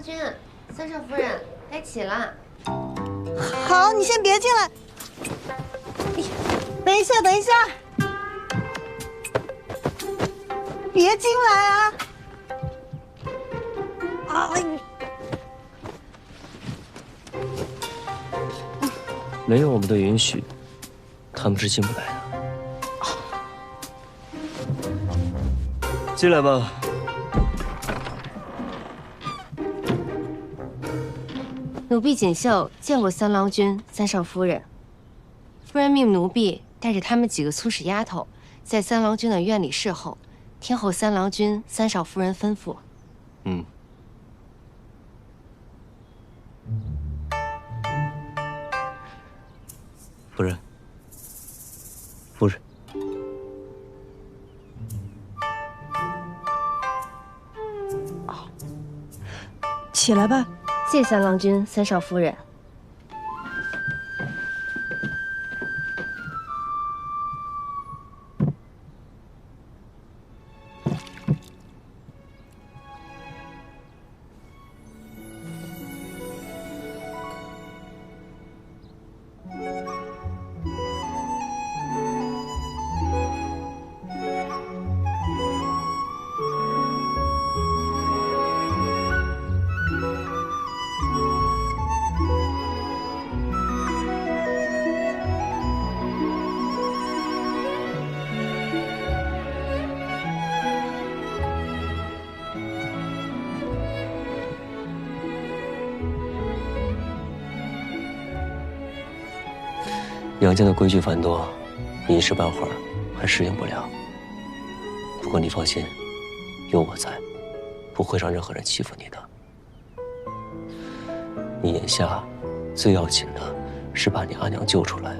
君，三少夫人该起了。好，你先别进来。等一下，等一下，别进来啊！哎，没有我们的允许，他们是进不来的。进来吧。奴婢锦绣见过三郎君、三少夫人。夫人命奴婢带着他们几个粗使丫头，在三郎君的院里侍候，听候三郎君、三少夫人吩咐。嗯。夫人，夫人，起来吧。谢三郎君、三少夫人。杨家的规矩繁多，你一时半会儿还适应不了。不过你放心，有我在，不会让任何人欺负你的。你眼下最要紧的是把你阿娘救出来。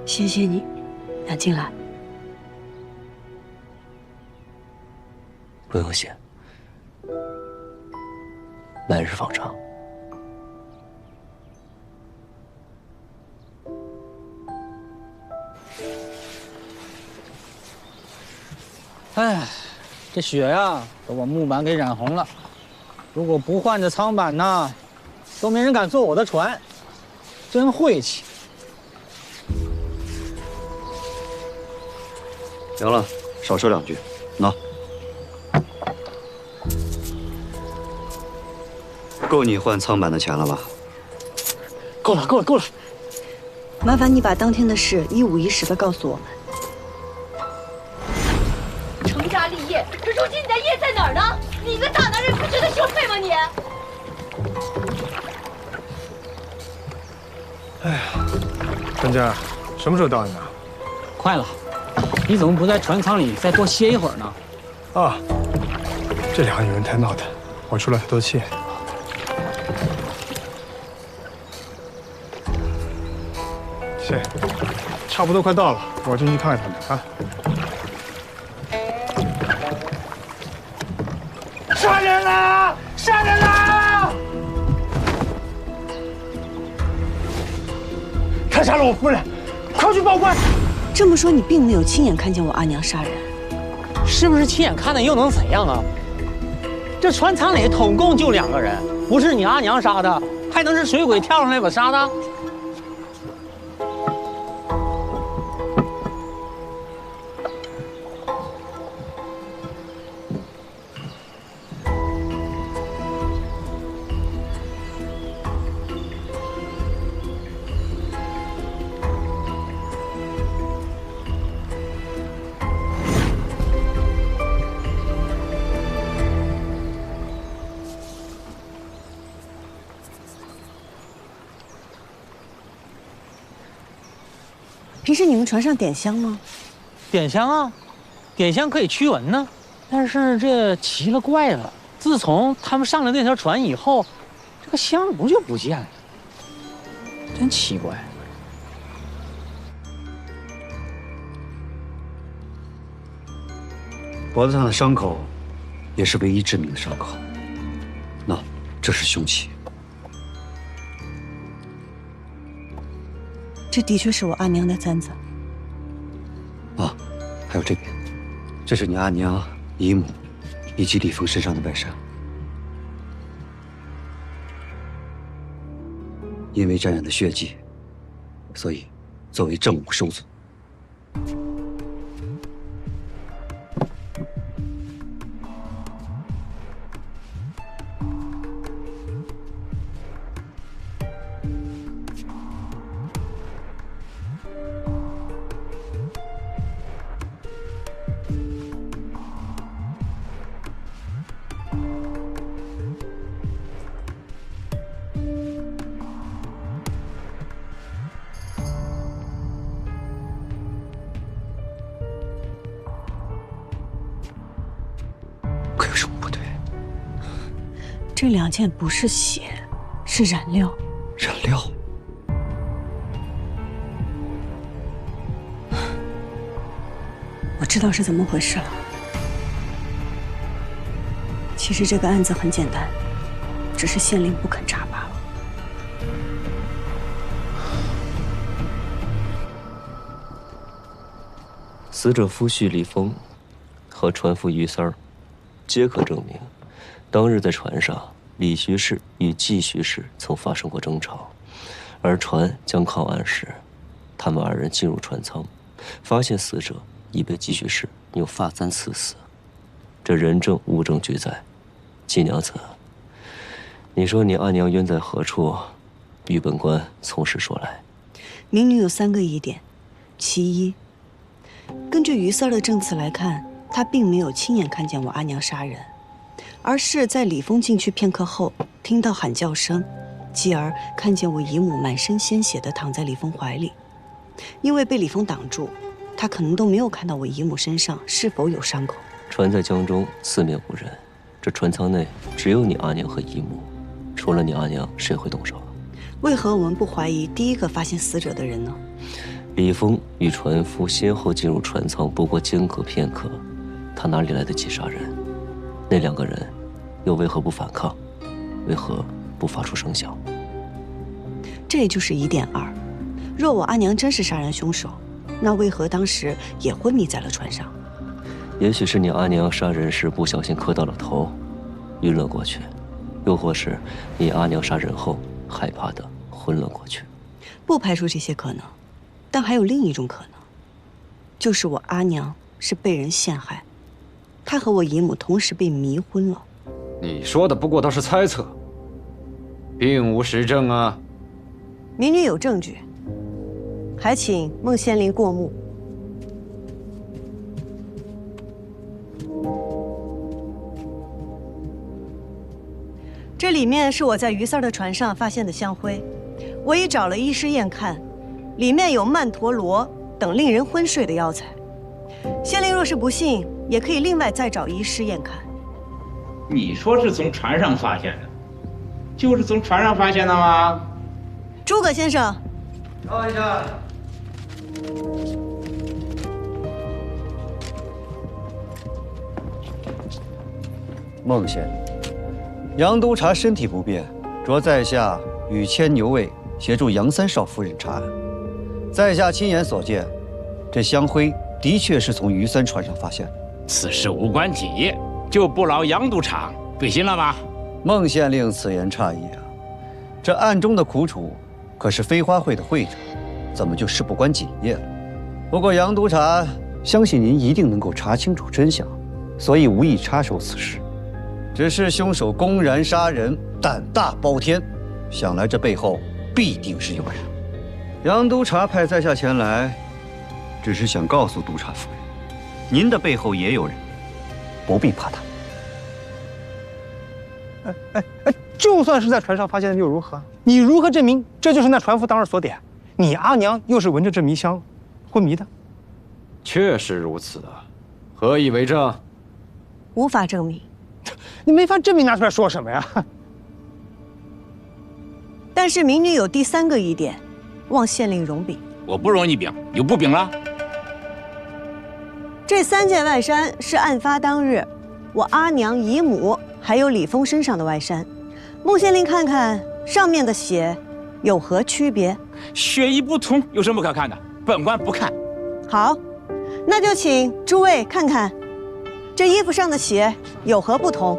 谢谢你，杨静来。不用谢，来日方长。哎，这雪呀，都把木板给染红了。如果不换这舱板呢，都没人敢坐我的船，真晦气。行了，少说两句。喏，够你换舱板的钱了吧？够了，够了，够了。麻烦你把当天的事一五一十的告诉我们。成家立业，可如今你的业在哪儿呢？你一个大男人不觉得羞愧吗你？哎呀，专家，什么时候到呢？快了，你怎么不在船舱里再多歇一会儿呢？啊，这两个女人太闹腾，我出了太多气。行，差不多快到了，我进去看看他们啊。杀人啦！杀人啦！他杀了我夫人，快去报官！这么说，你并没有亲眼看见我阿娘杀人？是不是亲眼看的又能怎样啊？这船舱里统共就2个人，不是你阿娘杀的，还能是水鬼跳上来把杀的？平时你们船上点香吗？点香啊，点香可以驱蚊呢。但是这奇了怪了，自从他们上了那条船以后，这个香炉就不见了，真奇怪。脖子上的伤口也是唯一致命的伤口。那这是凶器。这的确是我阿娘的簪子。啊，还有这边，这是你阿娘、姨母以及李峰身上的外衫。因为沾染了血迹，所以作为证物收存。可有什么不对？这2件不是血，是染料。染料？我知道是怎么回事了。其实这个案子很简单，只是县令不肯查罢了。死者夫婿李峰和船夫于三儿皆可证明，当日在船上，李徐氏与季徐氏曾发生过争吵，而船将靠岸时，他们2人进入船舱，发现死者已被季徐氏用发簪刺死。这人证物证俱在，季娘子，你说你阿娘冤在何处？与本官从实说来。民女有3个疑点，其一，根据于四儿的证词来看，他并没有亲眼看见我阿娘杀人，而是在李峰进去片刻后，听到喊叫声，继而看见我姨母满身鲜血地躺在李峰怀里。因为被李峰挡住，他可能都没有看到我姨母身上是否有伤口。船在江中，四面无人，这船舱内只有你阿娘和姨母，除了你阿娘，谁会动手？为何我们不怀疑第一个发现死者的人呢？李峰与船夫先后进入船舱，不过间隔片刻，他哪里来得及杀人？那2个人又为何不反抗？为何不发出声响？这就是疑点2。若我阿娘真是杀人凶手，那为何当时也昏迷在了船上？也许是你阿娘杀人时不小心磕到了头，晕了过去；又或是你阿娘杀人后害怕的昏了过去。不排除这些可能，但还有另一种可能，就是我阿娘是被人陷害，她和我姨母同时被迷昏了。你说的不过都是猜测，并无实证啊。民女有证据，还请孟县令过目。这里面是我在于四儿的船上发现的香灰，我已找了医师验看，里面有曼陀罗等令人昏睡的药材。县令若是不信，也可以另外再找医师验看。你说是从船上发现的，就是从船上发现的吗？诸葛先生，让一下。孟县令，杨督察身体不便，着在下与牵牛卫协助杨三少夫人查案。在下亲眼所见，这香灰的确是从于三船上发现的。此事无关己业，就不劳杨督察对心了吧？孟县令此言差矣啊！这暗中的苦楚，可是飞花会的会长，怎么就事不关己业了？不过杨督察相信您一定能够查清楚真相，所以无意插手此事。只是凶手公然杀人，胆大包天，想来这背后必定是有人。杨督察派在下前来，只是想告诉督察夫人，您的背后也有人，不必怕他。就算是在船上发现的又如何？你如何证明这就是那船夫当日所点？你阿娘又是闻着这迷香昏迷的。确实如此啊，何以为证？无法证明。你没法证明，拿出来说什么呀？但是民女有第3个疑点，望县令容禀。我不容你禀，有不禀了？这3件外衫是案发当日我阿娘、姨母还有李峰身上的外衫，孟县令看看上面的血有何区别？血液不同，有什么不可看的？本官不看。好，那就请诸位看看，这衣服上的血有何不同？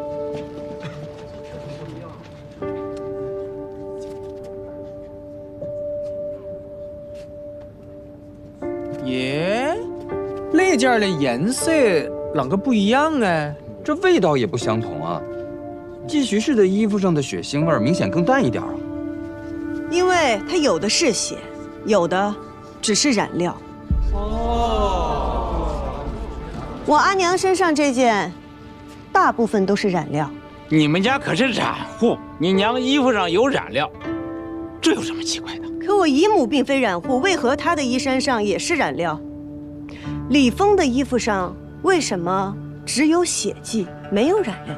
件的颜色啷个不一样啊？这味道也不相同啊。继续式的衣服上的血腥味明显更淡一点啊。因为它有的是血，有的只是染料。我阿娘身上这件，大部分都是染料。你们家可是染户，你娘衣服上有染料，这有什么奇怪的？可我姨母并非染户，为何她的衣衫上也是染料？李峰的衣服上为什么只有血迹，没有染料？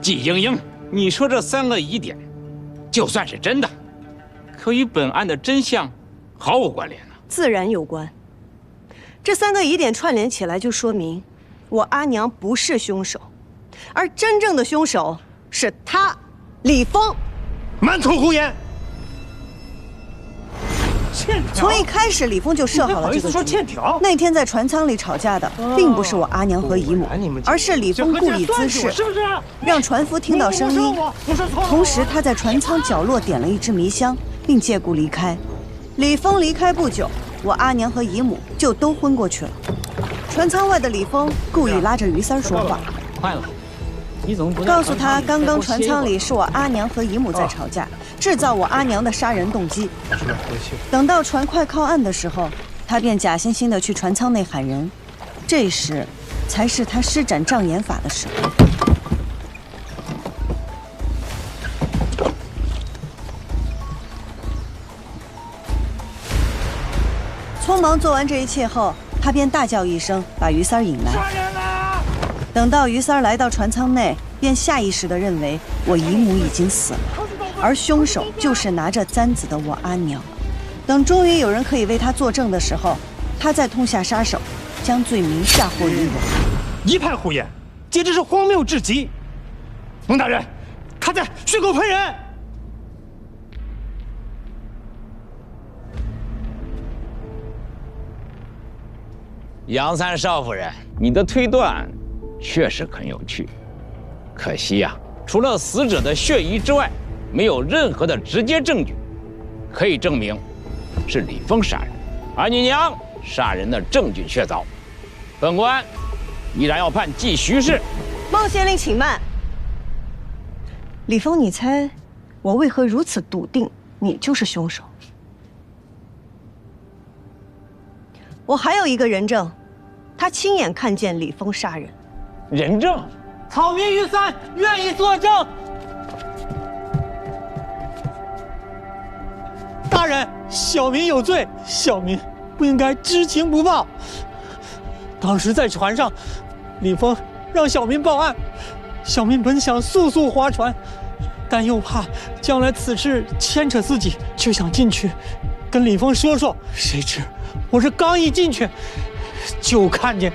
季莺莺，你说这3个疑点，就算是真的，可与本案的真相毫无关联啊！自然有关。这3个疑点串联起来，就说明我阿娘不是凶手，而真正的凶手是他，李峰。满口胡言！从一开始，李峰就设好了这个局。那天在船舱里吵架的，并不是我阿娘和姨母，而是李峰故意滋事，让船夫听到声音。同时，他在船舱角落点了一支迷香，并借故离开。李峰离开不久，我阿娘和姨母就都昏过去了。船舱外的李峰故意拉着于三说话，快了，你怎么不告诉他刚刚船舱里是我阿娘和姨母在吵架，制造我阿娘的杀人动机。等到船快靠岸的时候，他便假惺惺地去船舱内喊人，这时才是他施展障眼法的时候。匆忙做完这一切后，他便大叫一声，把于三儿引来。等到于三儿来到船舱内，便下意识地认为我姨母已经死了，而凶手就是拿着簪子的我阿娘。等终于有人可以为他作证的时候，他再痛下杀手，将罪名嫁祸于我。一派胡言，简直是荒谬至极！蒙大人，他在血口喷人！杨三少夫人，你的推断确实很有趣，可惜呀，除了死者的血衣之外，没有任何的直接证据可以证明是李峰杀人，而你娘杀人的证据确凿。本官依然要判季徐氏。孟县令，请慢。李峰，你猜我为何如此笃定你就是凶手？我还有一个人证，他亲眼看见李峰杀人。人证？草民于三愿意作证。大人，小民有罪，小民不应该知情不报。当时在船上，李峰让小民报案，小民本想速速划船，但又怕将来此事牵扯自己，就想进去跟李峰说说。谁知我这刚一进去，就看见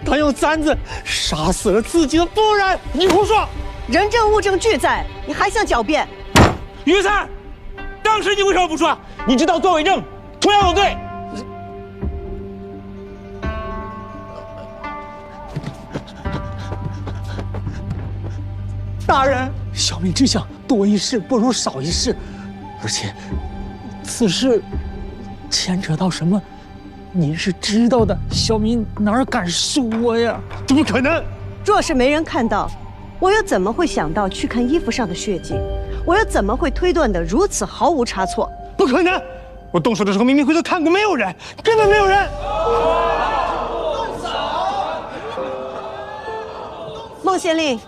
他用簪子杀死了自己的夫人。你胡说！人证物证俱在，你还想狡辩？于三，当时你为什么不说？你知道作伪证同样有罪。大人，小民只想多一事不如少一事，而且此事牵扯到什么，您是知道的，小民哪敢说呀？怎么可能？若是没人看到，我又怎么会想到去看衣服上的血迹？我又怎么会推断得如此毫无差错？不可能！我动手的时候明明回头看过，没有人，根本没有人。孟县令，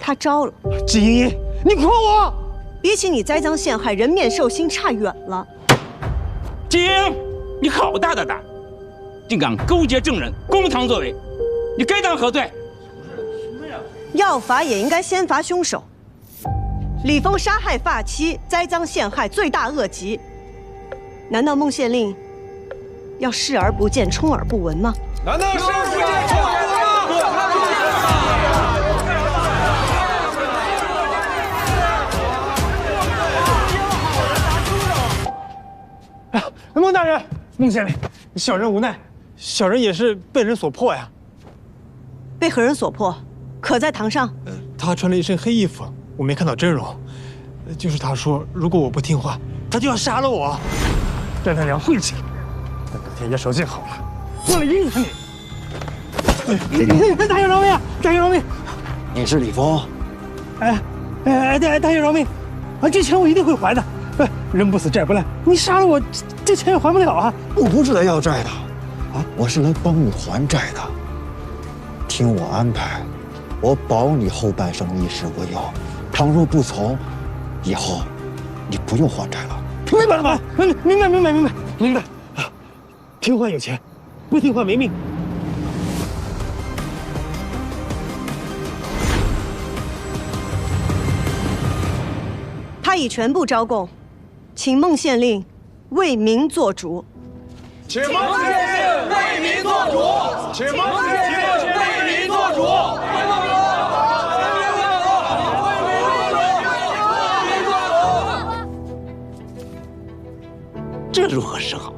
他招了。季莹莹，你诓我！比起你栽赃陷害，人面兽心差远了。季莹莹，你好大的胆，竟敢勾结证人，公堂作伪，你该当何罪？要罚也应该先罚凶手。李峰杀害发妻，栽赃陷害，罪大恶极。难道孟县令要视而不见，充耳不闻吗？难道视而不见，充耳不闻吗？孟大人，孟县令，小人无奈，小人也是被人所迫呀。被何人所迫？可在堂上？他穿了一身黑衣服，我没看到真容。就是他说，如果我不听话，他就要杀了我，让他娘晦气。等到天爷手劲好了，我来阴死你！大爷饶命！大爷饶命！你是李峰？大爷饶命！这钱我一定会还的。人不死债不烂，你杀了我，这钱也还不了啊！我不是来要债的，我是来帮你还债的。听我安排，我保你后半生衣食无忧。倘若不从，以后你不用还债了。明白了吗？明白。听话有钱，不听话没命。他已全部招供，请孟县令为民做主。请孟县令为民做主。请孟县令为民做主。这如何是好？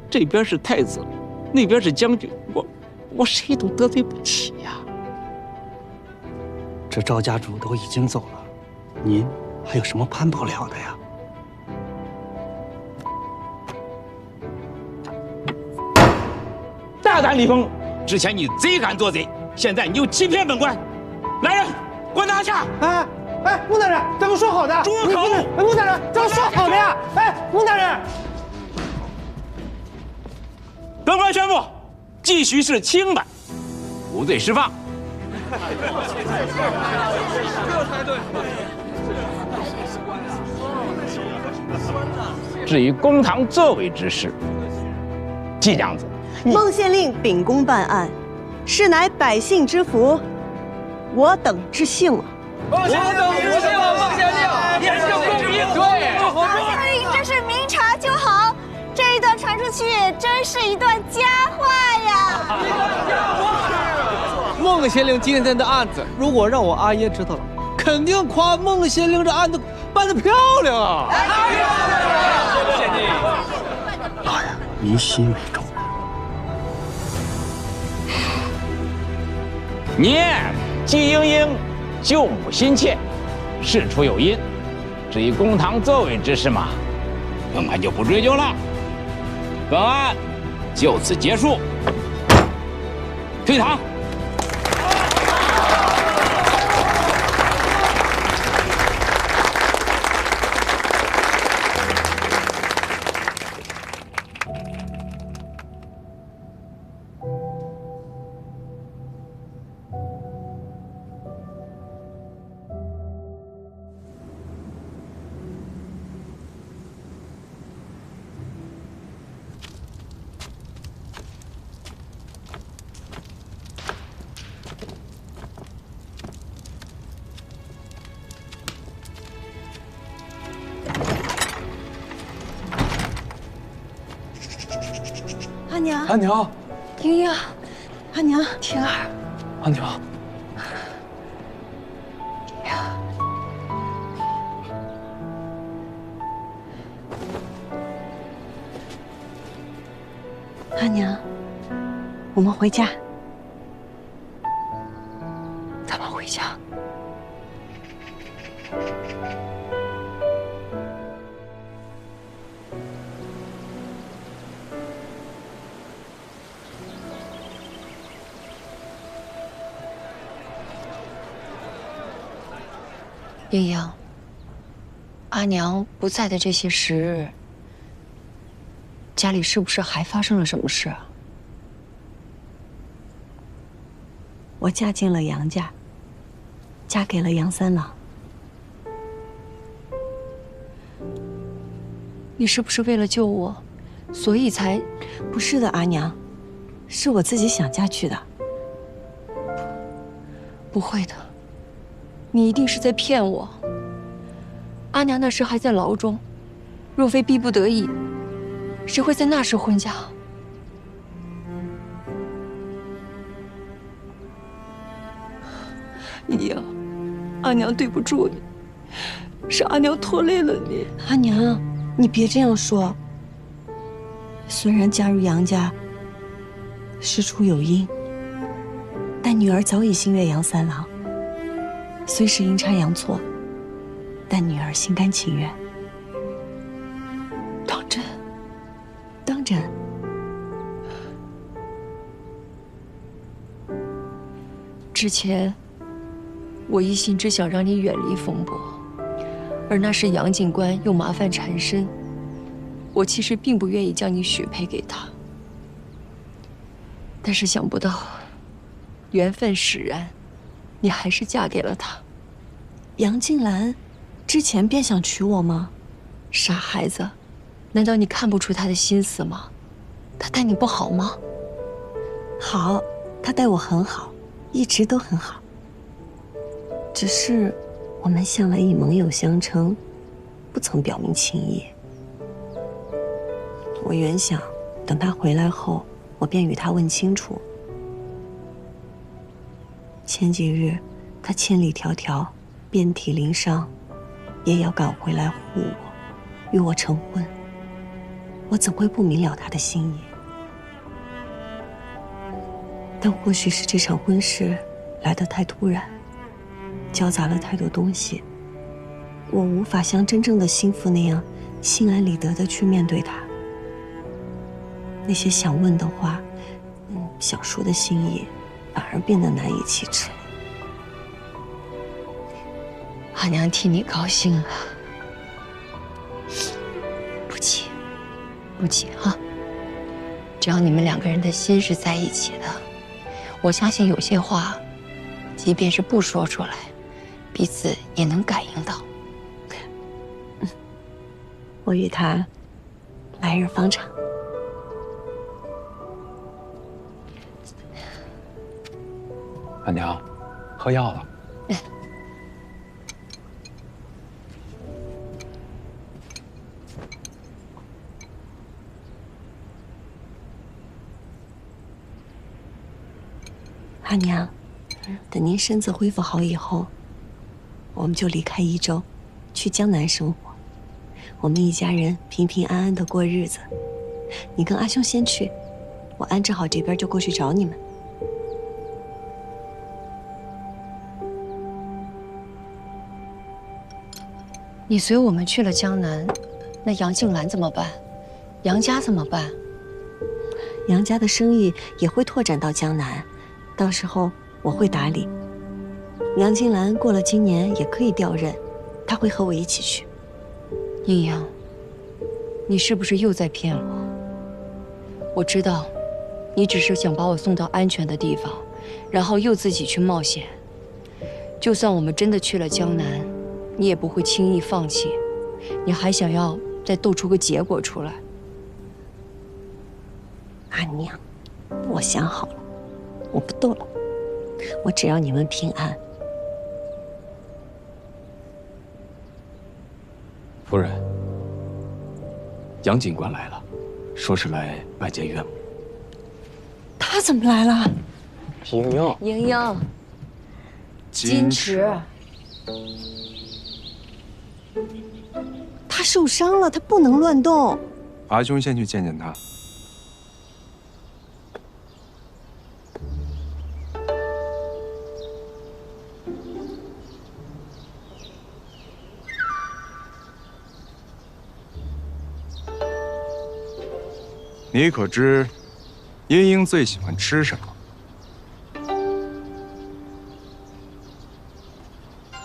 这边是太子，那边是将军，我谁都得罪不起呀。这赵家主都已经走了，您还有什么攀不了的呀？大胆李峰！之前你贼敢做贼，现在你又欺骗本官，来人，给我拿下！穆大人，咱们说好的。住口！穆大人，咱们说好的呀！穆大人。本官宣布，继续是清白，无罪释放。至于公堂作为之事，季娘子，孟县令秉公办案，是乃百姓之福，我等之幸啊！孟县令之幸，孟县令也是公应。对，孟县令真是明察秋毫，这一段传出去，真是一段佳话呀！孟县令今天的案子，如果让我阿爷知道了，肯定夸孟县令这案子办得漂亮啊！老爷，您心为重。你季莺莺救母心切，事出有因。至于公堂作为之事嘛，本案就不追究了。本案就此结束，退堂。阿娘，阿娘，莺莺，阿娘，婷儿，阿娘，阿娘，我们回家。咱们回家。莺莺，阿娘不在的这些时日，家里是不是还发生了什么事啊？我嫁进了杨家，嫁给了杨三郎。你是不是为了救我，所以才……不是的，阿娘，是我自己想嫁去的。不会的，你一定是在骗我。阿娘那时还在牢中，若非逼不得已，谁会在那时婚嫁？莺莺，阿娘对不住你，是阿娘拖累了你。阿娘，你别这样说。虽然嫁入杨家事出有因，但女儿早已心悦杨三郎。虽是阴差阳错，但女儿心甘情愿。当真？当真。之前，我一心只想让你远离风波，而那时杨警官又麻烦缠身，我其实并不愿意将你许配给他。但是想不到，缘分使然，你还是嫁给了他。杨静兰，之前便想娶我吗？傻孩子，难道你看不出他的心思吗？他待你不好吗？好，他待我很好，一直都很好。只是我们向来以盟友相称，不曾表明情意。我原想等他回来后，我便与他问清楚。前几日他千里迢迢，遍体鳞伤，也要赶回来护我，与我成婚。我怎会不明了他的心意？但或许是这场婚事来得太突然，交杂了太多东西，我无法像真正的心腹那样心安理得地去面对他。那些想问的话，想说的心意，反而变得难以启齿。阿娘替你高兴了，不急，不急哈。只要你们两个人的心是在一起的，我相信有些话，即便是不说出来，彼此也能感应到。我与他来日方长。阿娘，喝药了。阿娘，等您身子恢复好以后，我们就离开宜州，去江南生活。我们一家人平平安安的过日子。你跟阿兄先去，我安置好这边就过去找你们。你随我们去了江南，那杨静兰怎么办？杨家怎么办？杨家的生意也会拓展到江南，到时候我会打理。杨静兰过了今年也可以调任，她会和我一起去。阴阳，你是不是又在骗我？我知道，你只是想把我送到安全的地方，然后又自己去冒险。就算我们真的去了江南，你也不会轻易放弃，你还想要再斗出个结果出来。阿娘，我想好了，我不斗了，我只要你们平安。夫人，杨警官来了，说是来拜见岳母。他怎么来了？莹莹，莹莹，矜持。他受伤了，他不能乱动。阿兄先去见见他。你可知茵茵最喜欢吃什么？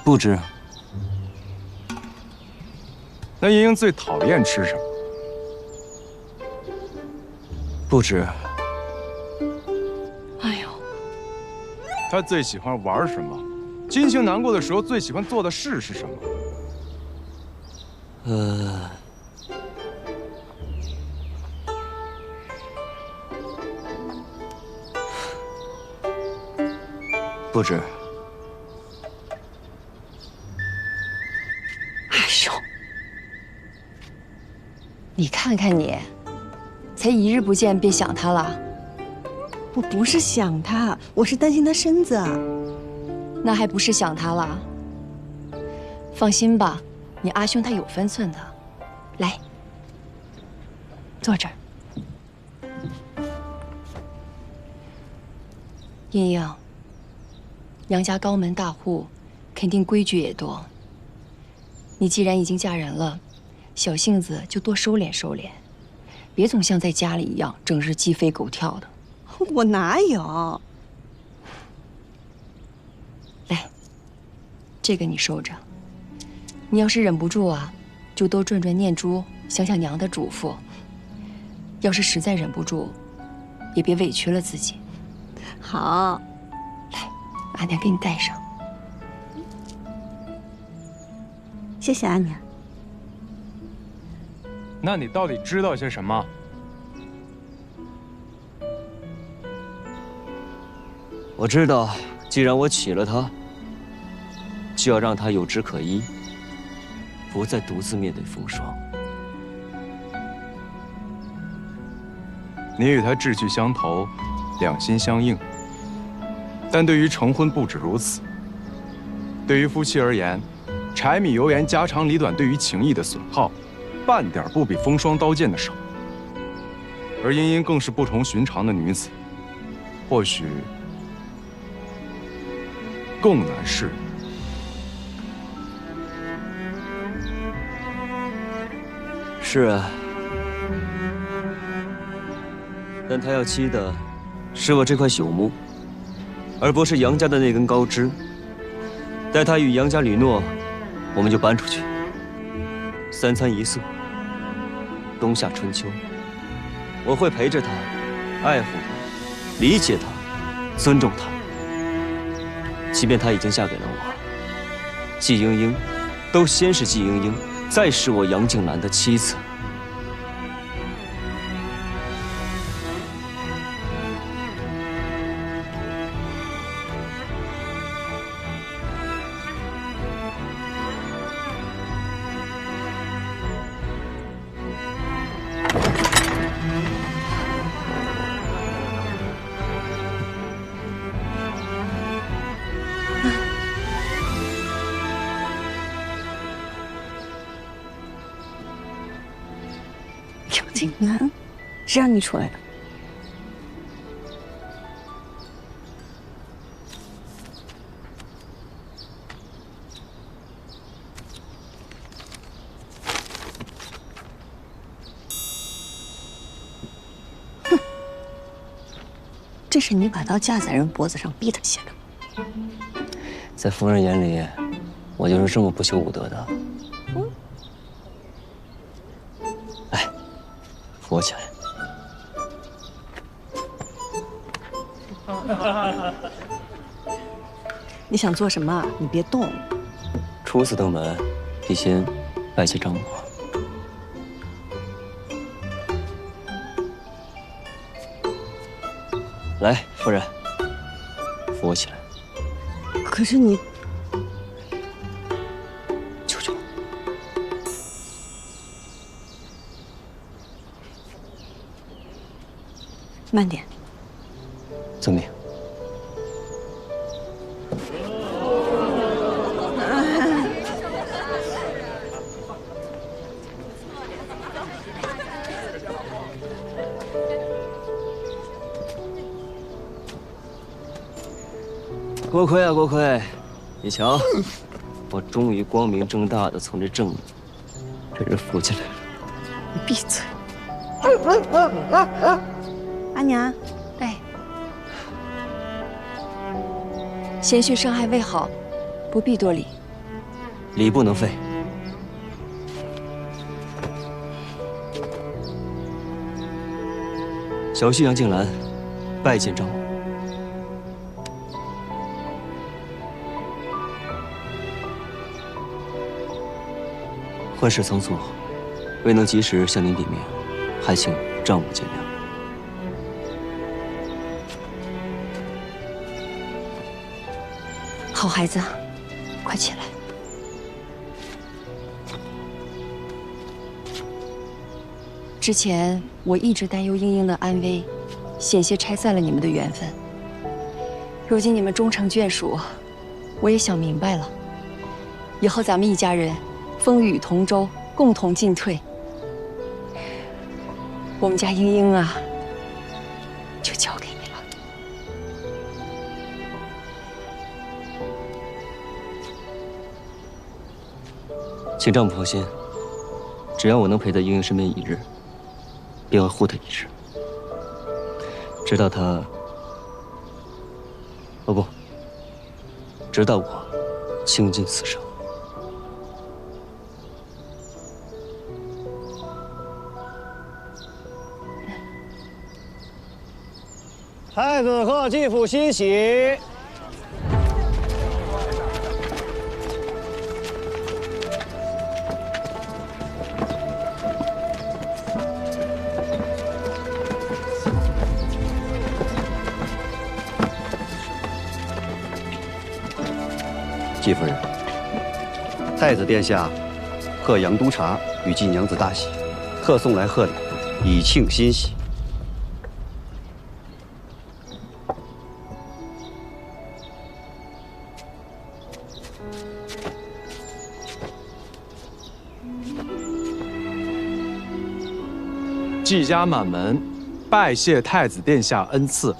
不知。那茵茵最讨厌吃什么？不知。哎呦，她最喜欢玩什么？金星难过的时候最喜欢做的事是什么？不知。哎呦，你看看你，才一日不见便想他了。我不是想他，我是担心他身子。那还不是想他了？放心吧，你阿兄他有分寸的。来，坐这儿。茵茵，杨家高门大户，肯定规矩也多。你既然已经嫁人了，小性子就多收敛收敛，别总像在家里一样，整日鸡飞狗跳的。我哪有？这个你收着。你要是忍不住啊，就多转转念珠，想想娘的嘱咐。要是实在忍不住，也别委屈了自己。好，来，阿娘给你戴上。谢谢阿娘。那你到底知道些什么？我知道，既然我娶了她，就要让她有枝可依，不再独自面对风霜。你与他志趣相投，两心相应。但对于成婚不止如此。对于夫妻而言，柴米油盐家长里短对于情谊的损耗，半点不比风霜刀剑的少。而茵茵更是不同寻常的女子，或许更难适应。是啊，但他要妻的是我这块朽木，而不是杨家的那根高枝。待他与杨家吕诺，我们就搬出去。3餐1宿，冬夏春秋，我会陪着他，爱护他，理解他，尊重他。即便她已经嫁给了我，季莺莺，都先是季莺莺，再是我杨静兰的妻子。静兰，谁让你出来的？哼，这是你把刀架在人脖子上逼他写的。在夫人眼里，我就是这么不修武德的。来，扶我起来。你想做什么？你别动。初次登门，必先拜谢张母。来，夫人，扶我起来。可是你，求求。慢点。遵命。锅盔啊，锅盔！你瞧，我终于光明正大的从这正人扶起来了。你闭嘴！阿娘，哎，贤婿伤害未好，不必多礼。礼不能废。小婿杨静兰，拜见张母。婚事仓促，未能及时向您禀明，还请丈母见谅。好孩子，快起来。之前我一直担忧莺莺的安危，险些拆散了你们的缘分。如今你们终成眷属，我也想明白了。以后咱们一家人风雨同舟，共同进退。我们家莺莺啊，就交给你了。请丈母放心，只要我能陪在莺莺身边一日，便会护她一日，直到她……哦不，直到我倾尽此生。太子贺继父欣喜。季夫人，太子殿下贺杨督察与继娘子大喜，特送来贺礼，以庆欣喜。季家满门拜谢太子殿下恩赐。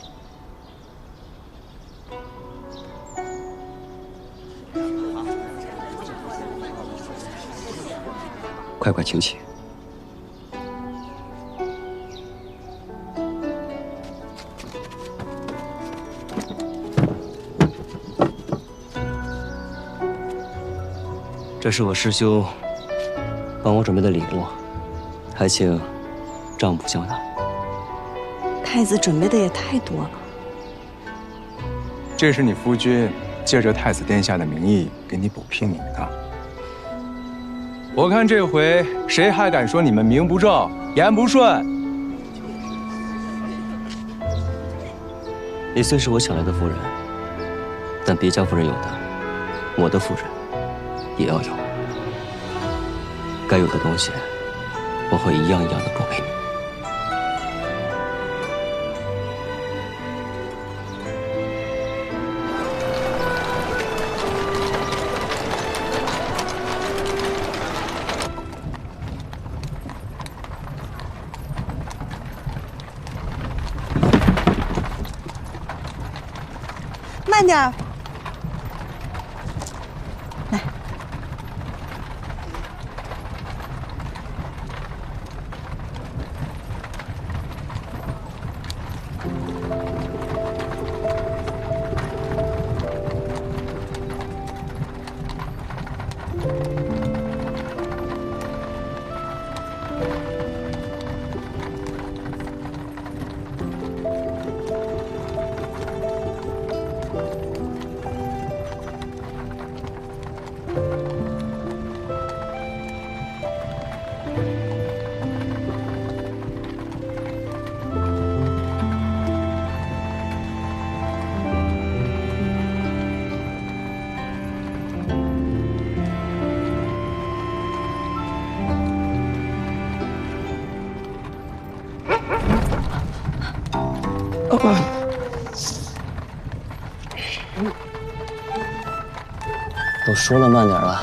快快请起。这是我师兄帮我准备的礼物，还请丈夫交纳。太子准备的也太多了。这是你夫君借着太子殿下的名义给你补聘你们的。我看这回谁还敢说你们名不正言不顺？你虽是我抢来的夫人，但别家夫人有的，我的夫人也要有。该有的东西，我会一样一样的补给你。慢点儿。来，都说了慢点了。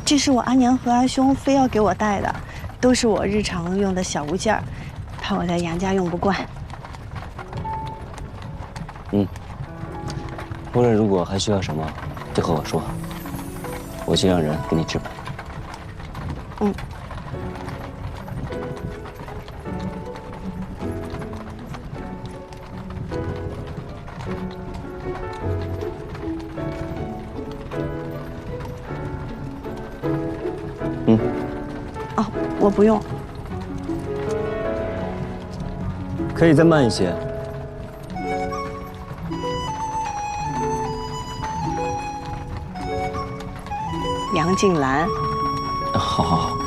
这是我阿娘和阿兄非要给我带的，都是我日常用的小物件儿，怕我在杨家用不惯。夫人如果还需要什么，就和我说，我去让人给你置办。我不用，可以再慢一些。杨静兰，好好好。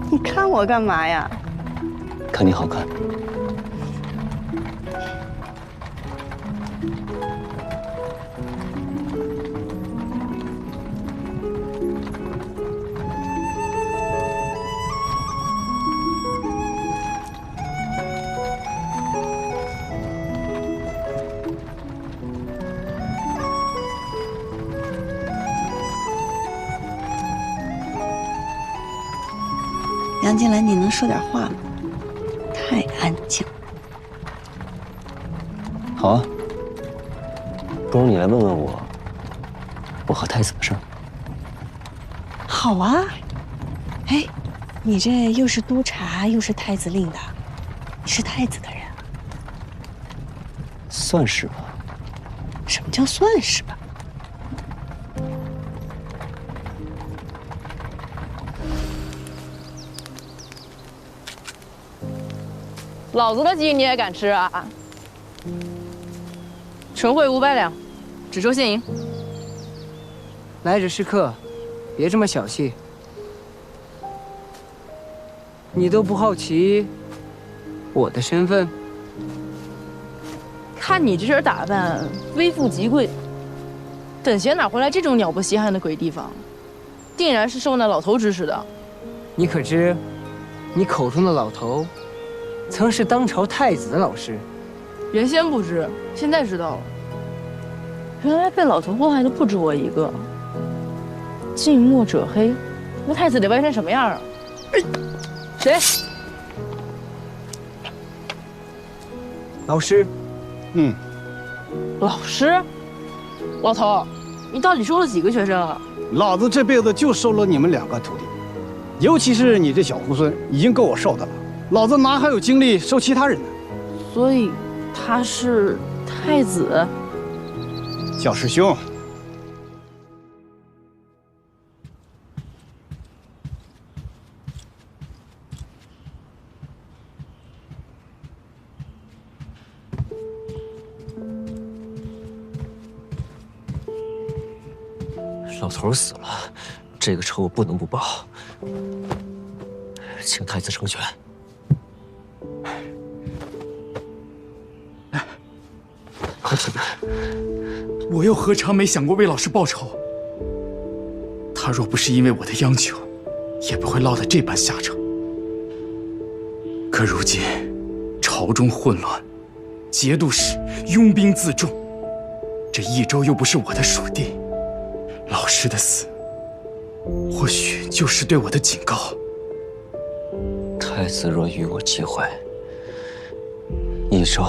你看我干嘛呀？看你好看。杨金兰，你能说点话吗？太安静。好啊，不如你来问问我和太子的事儿。好啊。哎，你这又是督察又是太子令的，你是太子的人？算是吧。什么叫算是吧？老子的鸡你也敢吃啊？纯汇500两，只收现银。来者是客，别这么小气。你都不好奇我的身份？看你这身打扮，微富极贵，等闲哪回来这种鸟不稀罕的鬼地方？定然是受那老头指使的。你可知，你口中的老头，曾是当朝太子的老师。原先不知，现在知道了。原来被老头祸害的不止我一个。近墨者黑，那太子得歪成什么样啊？谁？老师。老师？老头，你到底收了几个学生啊？老子这辈子就收了你们2个徒弟，尤其是你这小猢狲，已经够我受的了。老子哪还有精力收其他人呢？所以他是太子？叫师兄。老头死了，这个仇我不能不报，请太子成全。我又何尝没想过为老师报仇？他若不是因为我的央求，也不会落得这般下场。可如今朝中混乱，节度使拥兵自重，这益州又不是我的属地，老师的死，或许就是对我的警告。太子若与我结会，益州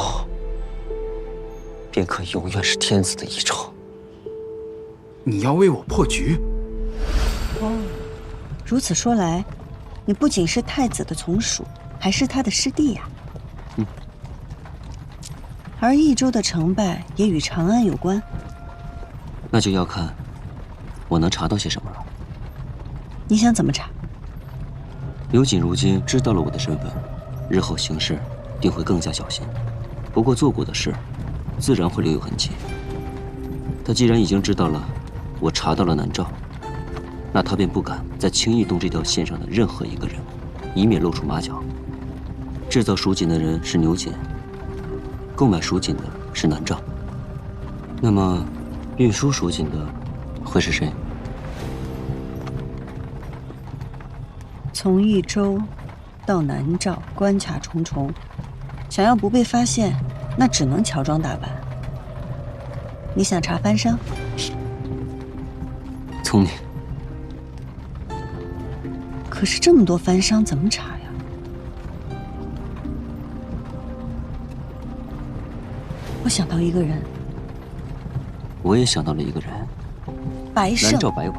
便可永远是天子的益州。你要为我破局？哦，如此说来，你不仅是太子的从属，还是他的师弟呀。而益州的成败也与长安有关。那就要看我能查到些什么了。你想怎么查？刘瑾如今知道了我的身份，日后行事定会更加小心。不过做过的事，自然会留有痕迹。他既然已经知道了我查到了南诏，那他便不敢再轻易动这条线上的任何一个人，以免露出马脚。制造蜀锦的人是牛瑾，购买蜀锦的是南诏，那么运输蜀锦的会是谁？从益州到南诏，关卡重重，想要不被发现，那只能乔装打扮。你想查番商？聪明。可是这么多番商怎么查呀？我想到一个人。我也想到了一个人。白胜。南诏白王。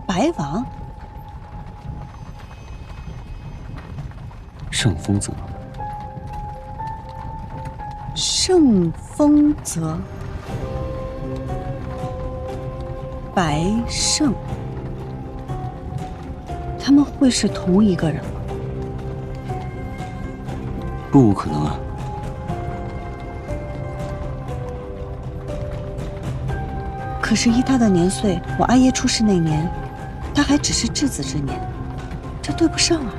白王？盛丰泽。盛丰泽。白胜。他们会是同一个人吗？不无可能啊。可是依他的年岁，我阿爷出世那年，他还只是稚子之年，这对不上啊。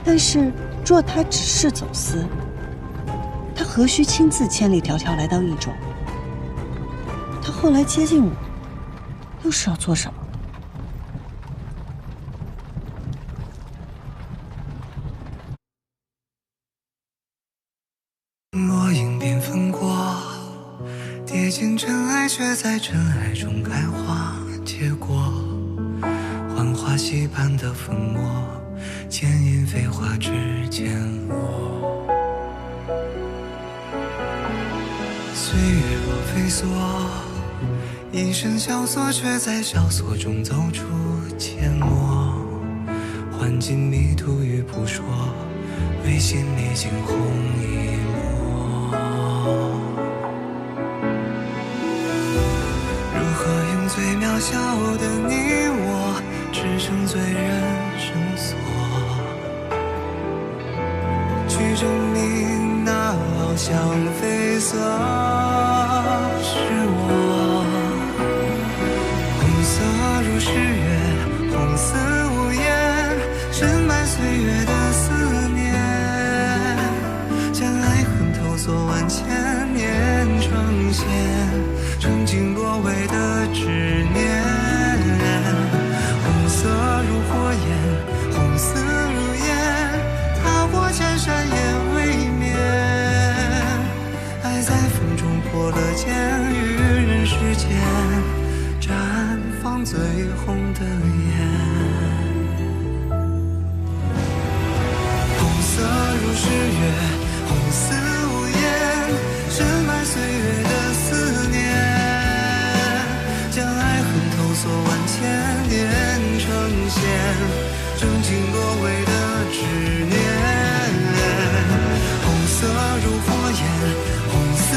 但是若他只是走私，他何须亲自千里迢迢来到益州？他后来接近我，又是要做什么？落英缤纷过，跌进尘埃，却在尘埃中开花结果。幻化期般的粉末，牵引飞花之间落。岁月若飞梭，一生萧索，却在萧索中走出缄默。换尽迷途与扑朔，为心里惊鸿一抹。如何用最渺小的你我，支撑最人生锁，去证明那翱翔绯色是我。红色如诗月，红丝无言，深埋岁月的思念，将爱恨投索万千年，呈现曾经落尾的执念。红色如火焰，红丝如烟，踏过千山也未眠。爱在风中破了茧，于人世间绽放最红的颜。红色如诗月，红丝无言，深埋岁月的思念，将爱恨投索万千年，呈现曾经落尾的执念。红色如火焰，红丝